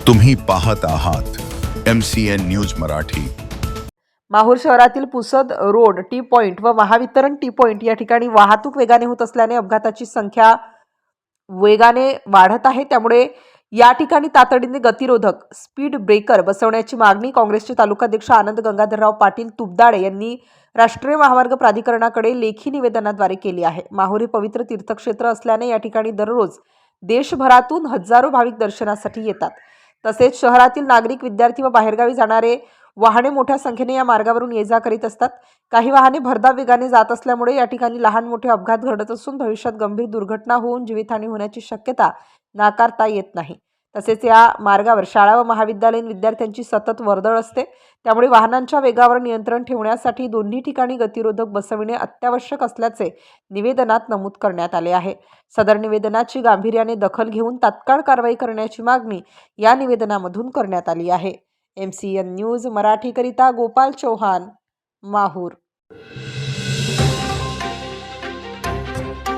तुम्ही पाहत आहात MCN न्यूज मराठी। माहूर शहरातील पुसद रोड टी पॉइंट व महावितरण टी पॉइंट या ठिकाणी वाहतूक वेगाने होत असल्याने अपघाताची संख्या वेगाने वाढत आहे। त्यामुळे या ठिकाणी तातडीने गतिरोधक स्पीड ब्रेकर बसवण्याची मागणी काँग्रेसचे तालुकाध्यक्ष आनंद गंगाधरराव पाटील तुपदाडे यांनी राष्ट्रीय महामार्ग प्राधिकरणाकडे लेखी निवेदनाद्वारे केली आहे। माहूर हे पवित्र तीर्थक्षेत्र असल्याने या ठिकाणी दररोज देशभरातून हजारो भाविक दर्शनासाठी येतात। तसेच शहरातील नागरिक, विद्यार्थी व बाहेरगावी जाणारे वाहने मोठ्या संख्येने या मार्गावरून ये जा करीत असतात। काही वाहने भरधाव वेगाने जात असल्यामुळे या ठिकाणी लहान मोठे अपघात घडत असून भविष्यात गंभीर दुर्घटना होऊन जीवितहानी होण्याची शक्यता नाकारता येत नाही। तसेच या मार्गावर शाळा व महाविद्यालयीन विद्यार्थ्यांची सतत वर्दळ असते। त्यामुळे वाहनांच्या वेगावर नियंत्रण ठेवण्यासाठी दोन्ही ठिकाणी गतिरोधक बसविणे अत्यावश्यक असल्याचे निवेदनात नमूद करण्यात आले आहे। सदर निवेदनाची गांभीर्याने दखल घेऊन तात्काळ कारवाई करण्याची मागणी या निवेदनामधून करण्यात आली आहे। MCN न्यूज मराठीकरिता गोपाल चौहान, माहूर।